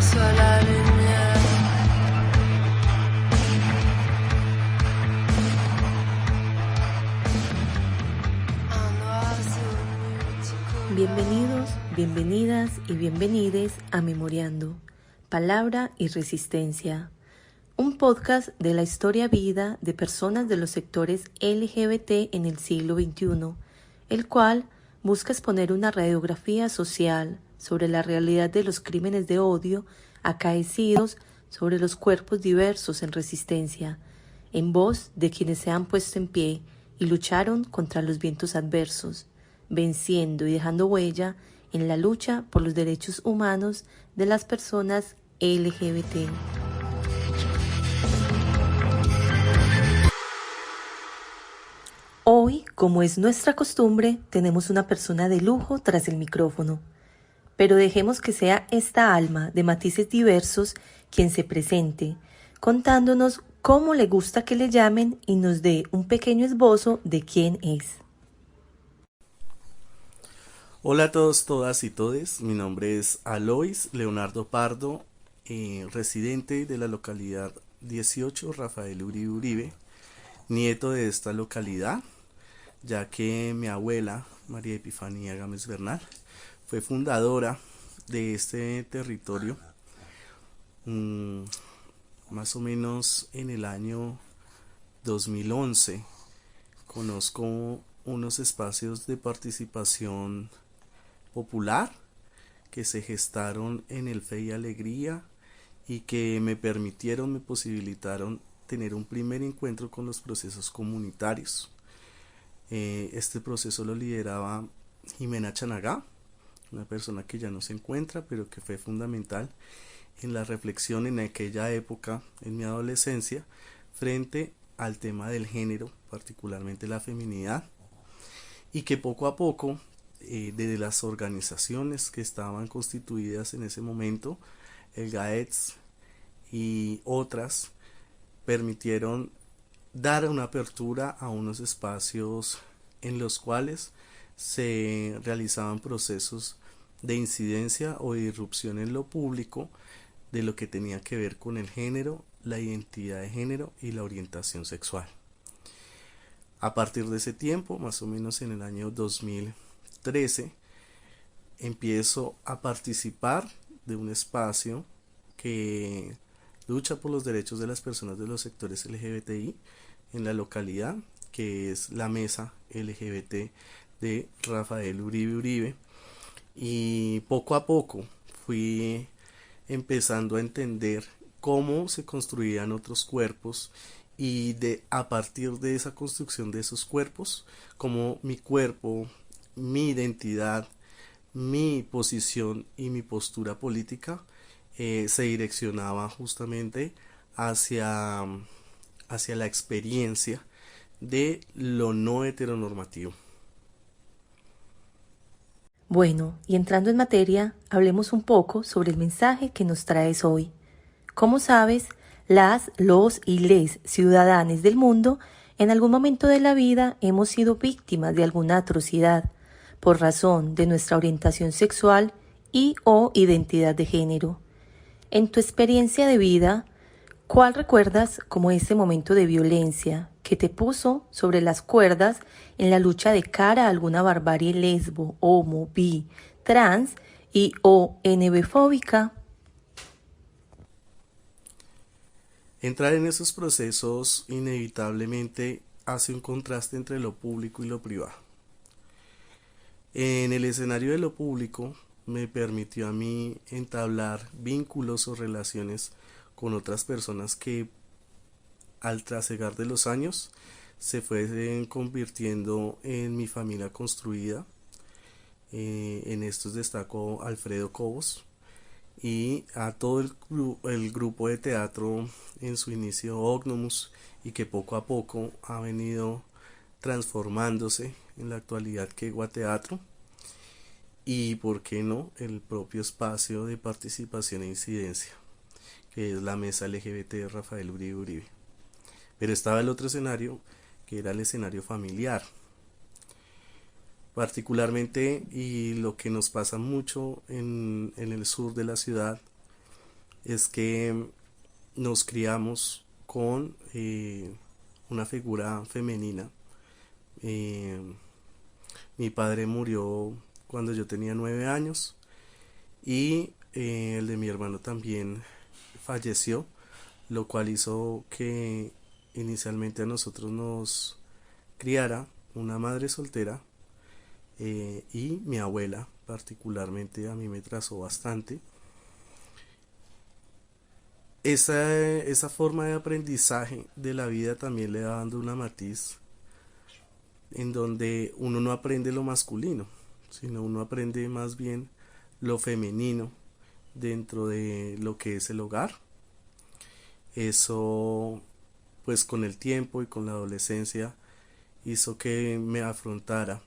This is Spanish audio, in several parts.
soit la lumière. Un oiseau multicolore. Bienvenidos, bienvenidas y bienvenides a Memoriando, Palabra y Resistencia, un podcast de la historia vida de personas de los sectores LGBT en el siglo XXI, el cual busca exponer una radiografía social sobre la realidad de los crímenes de odio acaecidos sobre los cuerpos diversos en resistencia, en voz de quienes se han puesto en pie y lucharon contra los vientos adversos, venciendo y dejando huella en la lucha por los derechos humanos de las personas LGBT. Hoy, como es nuestra costumbre, tenemos una persona de lujo tras el micrófono. Pero dejemos que sea esta alma de matices diversos quien se presente, contándonos cómo le gusta que le llamen y nos dé un pequeño esbozo de quién es. Hola a todos, todas y todes. Mi nombre es Alois Leonardo Pardo, residente de la localidad 18 Rafael Uribe Uribe, nieto de esta localidad, ya que mi abuela, María Epifanía Gámez Bernal, fue fundadora de este territorio, más o menos en el año 2011. Conozco unos espacios de participación popular que se gestaron en el Fe y Alegría y que me posibilitaron tener un primer encuentro con los procesos comunitarios. Este proceso lo lideraba Jimena Chanagá, una persona que ya no se encuentra, pero que fue fundamental en la reflexión en aquella época, en mi adolescencia, frente al tema del género, particularmente la feminidad, y que poco a poco, desde las organizaciones que estaban constituidas en ese momento, el GAETS y otras, permitieron dar una apertura a unos espacios en los cuales se realizaban procesos de incidencia o de irrupción en lo público de lo que tenía que ver con el género, la identidad de género y la orientación sexual. A partir de ese tiempo, más o menos en el año 2013, empiezo a participar de un espacio que lucha por los derechos de las personas de los sectores LGBTI en la localidad, que es la Mesa LGBT de Rafael Uribe Uribe, y poco a poco fui empezando a entender cómo se construían otros cuerpos y a partir de esa construcción de esos cuerpos, cómo mi cuerpo, mi identidad, mi posición y mi postura política se direccionaba justamente hacia la experiencia de lo no heteronormativo. Bueno, y entrando en materia, hablemos un poco sobre el mensaje que nos traes hoy. Como sabes, los y les ciudadanos del mundo en algún momento de la vida hemos sido víctimas de alguna atrocidad por razón de nuestra orientación sexual y o identidad de género. En tu experiencia de vida, ¿cuál recuerdas como ese momento de violencia que te puso sobre las cuerdas en la lucha de cara a alguna barbarie lesbo, homo, bi, trans y o NB-fóbica? Entrar en esos procesos inevitablemente hace un contraste entre lo público y lo privado. En el escenario de lo público me permitió a mí entablar vínculos o relaciones con otras personas que al trasegar de los años se fuesen convirtiendo en mi familia construida. En estos destaco Alfredo Cobos y a todo el grupo de teatro en su inicio Ognomus, y que poco a poco ha venido transformándose en la actualidad que Guateatro, y por qué no el propio espacio de participación e incidencia que es la Mesa LGBT de Rafael Uribe Uribe. Pero estaba el otro escenario, que era el escenario familiar. Particularmente, y lo que nos pasa mucho en el sur de la ciudad, es que nos criamos con una figura femenina. Eh, Mi padre murió cuando yo tenía 9 años y el de mi hermano también falleció, lo cual hizo que inicialmente a nosotros nos criara una madre soltera, y mi abuela particularmente a mí me trazó bastante. Esa forma de aprendizaje de la vida también le va dando una matiz en donde uno no aprende lo masculino, sino uno aprende más bien lo femenino dentro de lo que es el hogar. Eso, pues con el tiempo y con la adolescencia, hizo que me afrontara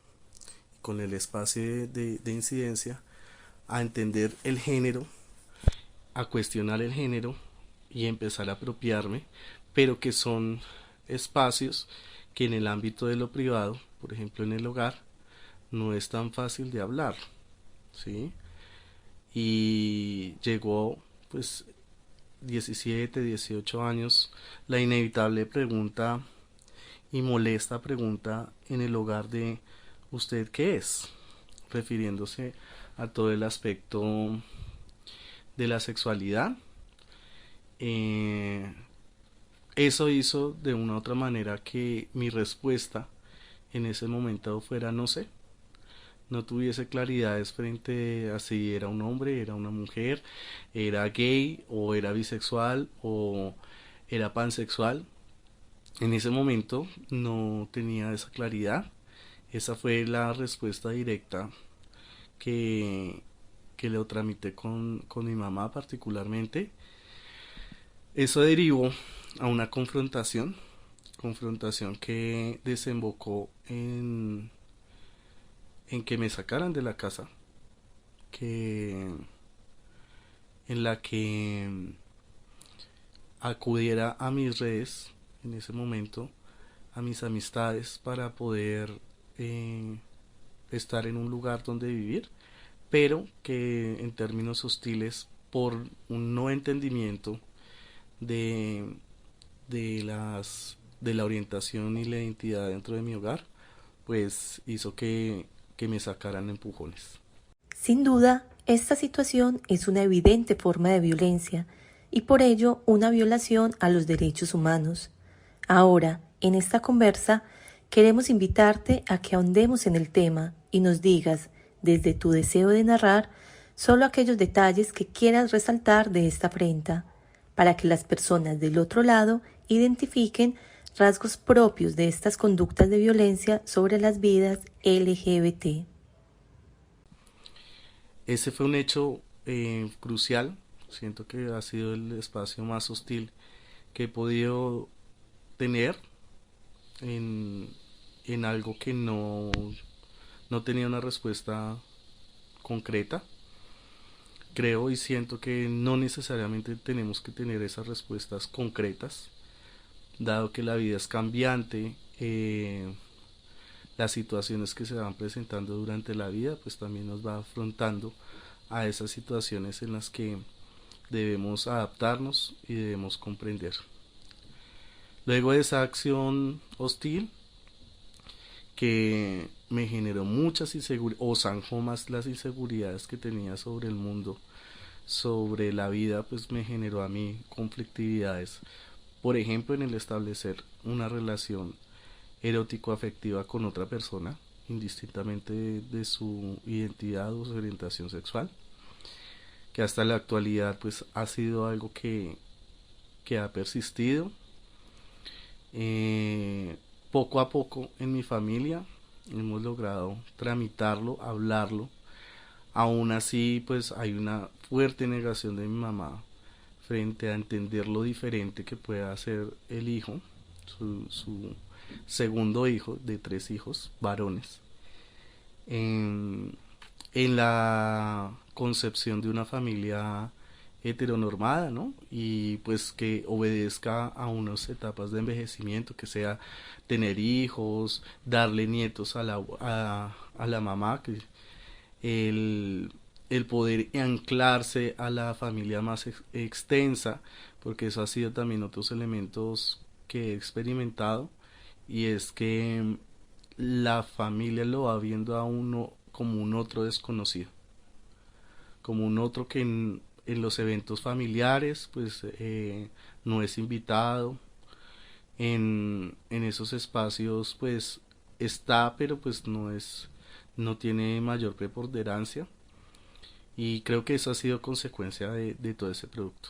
con el espacio de incidencia a entender el género, a cuestionar el género y empezar a apropiarme, pero que son espacios que en el ámbito de lo privado, por ejemplo en el hogar, no es tan fácil de hablar, ¿sí? Y llegó, pues, 17, 18 años, la inevitable pregunta y molesta pregunta en el hogar de ¿usted qué es? Refiriéndose a todo el aspecto de la sexualidad. Eh, Eso hizo de una u otra manera que mi respuesta en ese momento fuera no sé, no tuviese claridades frente a si era un hombre, era una mujer, era gay o era bisexual o era pansexual. En ese momento no tenía esa claridad. Esa fue la respuesta directa que, que le tramité con mi mamá particularmente. Eso derivó a una confrontación que desembocó en que me sacaran de la casa, que en la que acudiera a mis redes en ese momento, a mis amistades para poder eh, estar en un lugar donde vivir, pero que en términos hostiles por un no entendimiento de, de la orientación y la identidad dentro de mi hogar, pues hizo que me sacaran empujones. Sin duda, esta situación es una evidente forma de violencia y por ello una violación a los derechos humanos. Ahora, en esta conversa, queremos invitarte a que ahondemos en el tema y nos digas, desde tu deseo de narrar, solo aquellos detalles que quieras resaltar de esta afrenta, para que las personas del otro lado identifiquen rasgos propios de estas conductas de violencia sobre las vidas LGBT. Ese fue un hecho crucial. Siento que ha sido el espacio más hostil que he podido tener en, en algo que no tenía una respuesta concreta. Creo y siento que no necesariamente tenemos que tener esas respuestas concretas, dado que la vida es cambiante. Las situaciones que se van presentando durante la vida pues también nos va afrontando a esas situaciones en las que debemos adaptarnos y debemos comprender. Luego de esa acción hostil que me generó muchas inseguridades o zanjó más las inseguridades que tenía sobre el mundo, sobre la vida, pues me generó a mí conflictividades, por ejemplo en el establecer una relación erótico afectiva con otra persona, indistintamente de su identidad o su orientación sexual, que hasta la actualidad pues ha sido algo que ha persistido. Poco a poco en mi familia hemos logrado tramitarlo, hablarlo. Aún así pues hay una fuerte negación de mi mamá frente a entender lo diferente que pueda ser el hijo, su segundo hijo de 3 hijos varones, en la concepción de una familia heteronormada, ¿no? Y pues que obedezca a unas etapas de envejecimiento, que sea tener hijos, darle nietos a la mamá, que el, el poder anclarse a la familia más extensa, porque eso ha sido también otros elementos que he experimentado, y es que la familia lo va viendo a uno como un otro desconocido, como un otro que en los eventos familiares pues no es invitado, en esos espacios pues está, pero pues no tiene mayor preponderancia, y creo que eso ha sido consecuencia de todo ese producto.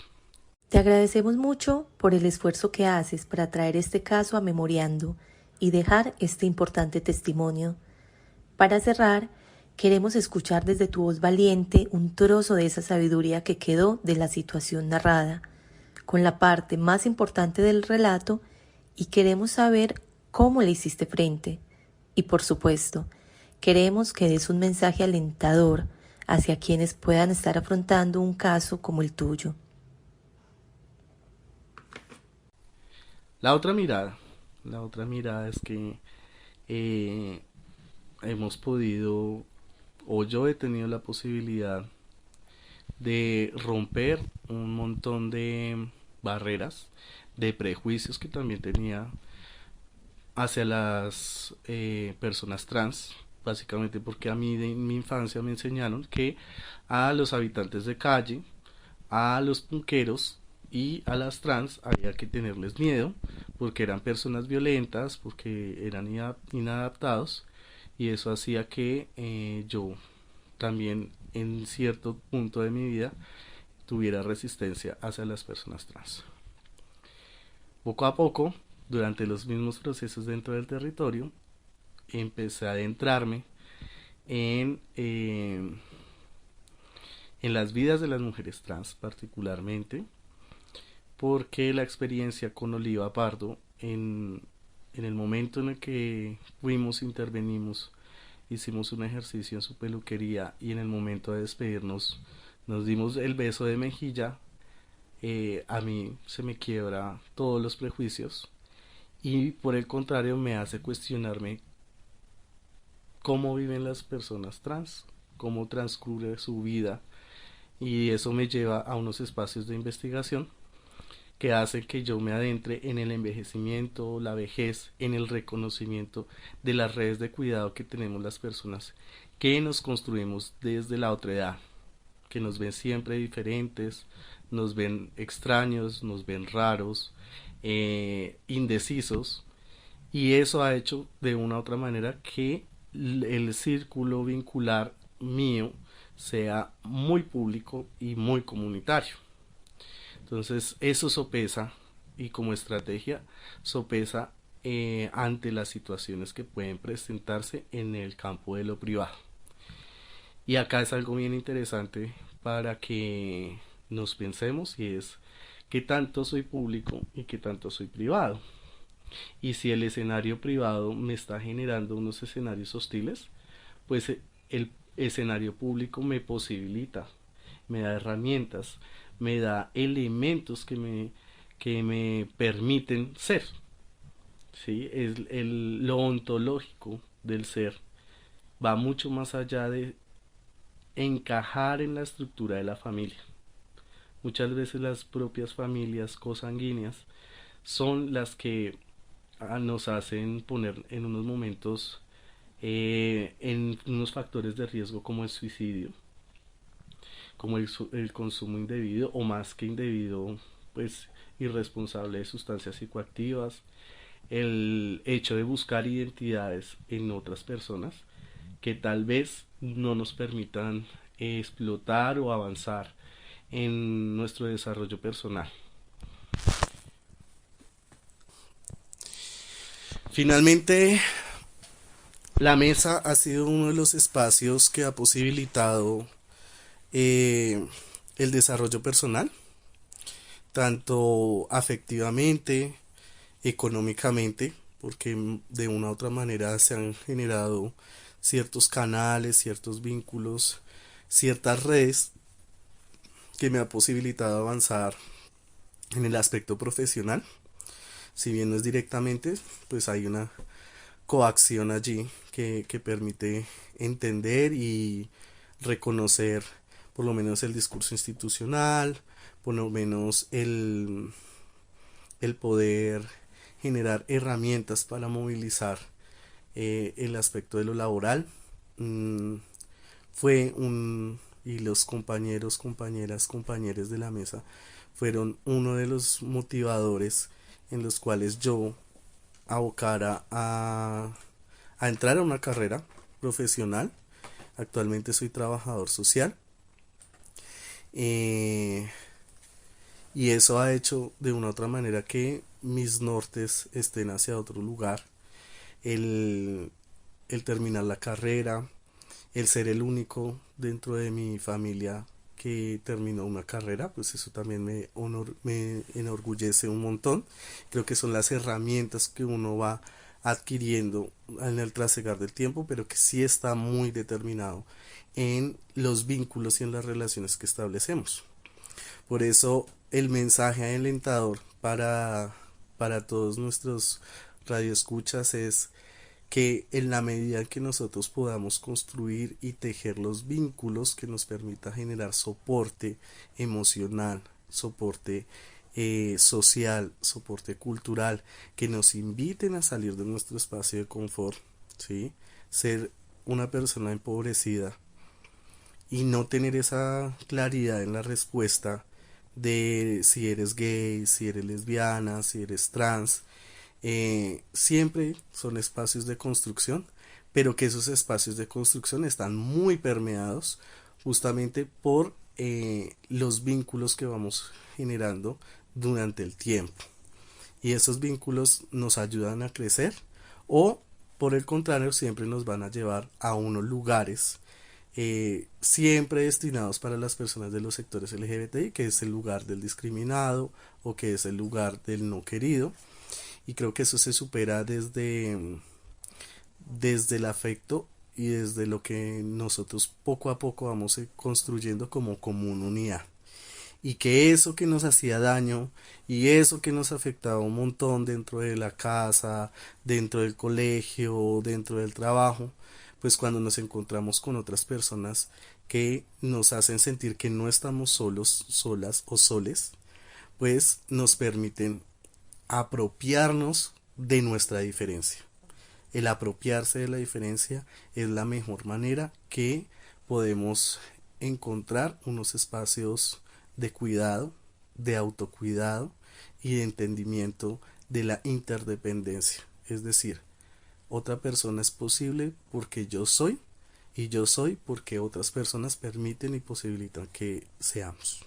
Te agradecemos mucho por el esfuerzo que haces para traer este caso a Memoriando y dejar este importante testimonio. Para cerrar, queremos escuchar desde tu voz valiente un trozo de esa sabiduría que quedó de la situación narrada, con la parte más importante del relato, y queremos saber cómo le hiciste frente. Y por supuesto, queremos que des un mensaje alentador hacia quienes puedan estar afrontando un caso como el tuyo. La otra mirada, la otra mirada es que eh, hemos podido, o yo he tenido la posibilidad de romper un montón de barreras, de prejuicios que también tenía hacia las personas trans, básicamente porque a mí de mi infancia me enseñaron que a los habitantes de calle, a los punqueros y a las trans había que tenerles miedo porque eran personas violentas, porque eran inadaptados, y eso hacía que yo también en cierto punto de mi vida tuviera resistencia hacia las personas trans. Poco a poco, durante los mismos procesos dentro del territorio, empecé a adentrarme en las vidas de las mujeres trans particularmente, porque la experiencia con Oliva Pardo en el momento en el que fuimos, intervenimos, hicimos un ejercicio en su peluquería, y en el momento de despedirnos nos dimos el beso de mejilla, a mí se me quiebra todos los prejuicios, y por el contrario me hace cuestionarme cómo viven las personas trans, cómo transcurre su vida, y eso me lleva a unos espacios de investigación que hacen que yo me adentre en el envejecimiento, la vejez, en el reconocimiento de las redes de cuidado que tenemos las personas que nos construimos desde la otra edad, que nos ven siempre diferentes, nos ven extraños, nos ven raros, indecisos, y eso ha hecho de una u otra manera que el círculo vincular mío sea muy público y muy comunitario. Entonces eso sopesa, y como estrategia sopesa ante las situaciones que pueden presentarse en el campo de lo privado. Y acá es algo bien interesante para que nos pensemos, y es qué tanto soy público y qué tanto soy privado. Y si el escenario privado me está generando unos escenarios hostiles, pues el escenario público me posibilita, me da herramientas, me da elementos que me permiten ser. ¿Sí? Lo ontológico del ser va mucho más allá de encajar en la estructura de la familia. Muchas veces las propias familias cosanguíneas son las que nos hacen poner en unos momentos, en unos factores de riesgo como el suicidio, como el consumo indebido, o más que indebido, pues irresponsable, de sustancias psicoactivas, el hecho de buscar identidades en otras personas que tal vez no nos permitan explotar o avanzar en nuestro desarrollo personal. Finalmente, la mesa ha sido uno de los espacios que ha posibilitado el desarrollo personal, tanto afectivamente, económicamente, porque de una u otra manera se han generado ciertos canales, ciertos vínculos, ciertas redes que me ha posibilitado avanzar en el aspecto profesional. Si bien no es directamente, pues hay una coacción allí que permite entender y reconocer por lo menos el discurso institucional, por lo menos el poder generar herramientas para movilizar el aspecto de lo laboral. Y los compañeros, compañeras, compañeros de la mesa fueron uno de los motivadores en los cuales yo abocara a entrar a una carrera profesional. Actualmente soy trabajador social. Y eso ha hecho de una u otra manera que mis nortes estén hacia otro lugar. El terminar la carrera, el ser el único dentro de mi familia que terminó una carrera, pues eso también me enorgullece un montón. Creo que son las herramientas que uno va adquiriendo en el trasegar del tiempo, pero que sí está muy determinado en los vínculos y en las relaciones que establecemos. Por eso el mensaje alentador para todos nuestros radioescuchas es que en la medida en que nosotros podamos construir y tejer los vínculos que nos permita generar soporte emocional, soporte social, soporte cultural, que nos inviten a salir de nuestro espacio de confort, ¿sí? Ser una persona empobrecida y no tener esa claridad en la respuesta de si eres gay, si eres lesbiana, si eres trans. Siempre son espacios de construcción, pero que esos espacios de construcción están muy permeados justamente por los vínculos que vamos generando durante el tiempo, y esos vínculos nos ayudan a crecer o por el contrario siempre nos van a llevar a unos lugares siempre destinados para las personas de los sectores LGBTI, que es el lugar del discriminado o que es el lugar del no querido. Y creo que eso se supera desde el afecto y desde lo que nosotros poco a poco vamos construyendo como común unidad. Y que eso que nos hacía daño y eso que nos afectaba un montón dentro de la casa, dentro del colegio, dentro del trabajo, pues cuando nos encontramos con otras personas que nos hacen sentir que no estamos solos, solas o soles, pues nos permiten apropiarnos de nuestra diferencia. El apropiarse de la diferencia es la mejor manera que podemos encontrar unos espacios de cuidado, de autocuidado y de entendimiento de la interdependencia. Es decir, otra persona es posible porque yo soy, y yo soy porque otras personas permiten y posibilitan que seamos.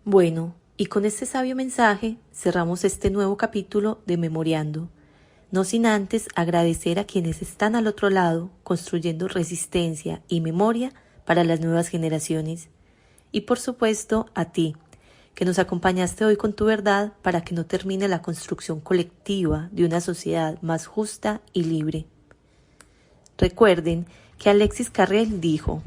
Bueno, y con este sabio mensaje cerramos este nuevo capítulo de Memoriando, no sin antes agradecer a quienes están al otro lado construyendo resistencia y memoria para las nuevas generaciones, y por supuesto a ti, que nos acompañaste hoy con tu verdad para que no termine la construcción colectiva de una sociedad más justa y libre. Recuerden que Alexis Carrel dijo: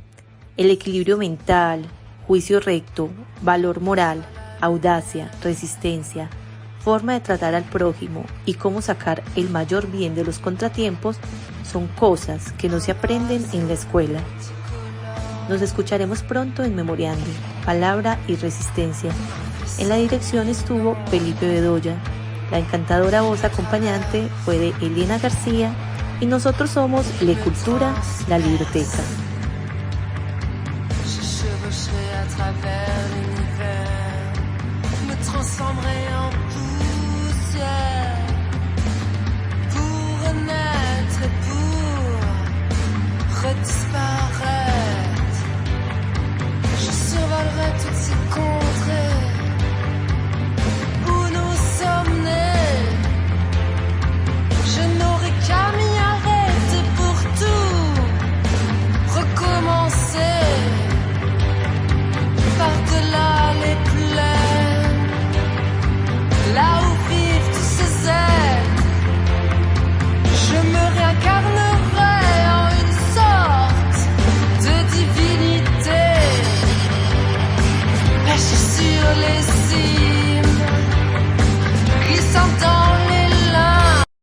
el equilibrio mental, juicio recto, valor moral, audacia, resistencia, forma de tratar al prójimo y cómo sacar el mayor bien de los contratiempos son cosas que no se aprenden en la escuela. Nos escucharemos pronto en Memoriando, Palabra y Resistencia. En la dirección estuvo Felipe Bedoya. La encantadora voz acompañante fue de Elena García y nosotros somos Le Cultura, la biblioteca. Transformerai en poussière pour renaître et pour redisparaître. Je survolerai toutes ces contrées où nous sommes nés. Je n'aurai qu'à m'y arrêter pour tout recommencer. Par-delà les plaines, là où vivent tous ces êtres, je me réincarnerai en une sorte de divinité, perchée sur les cimes.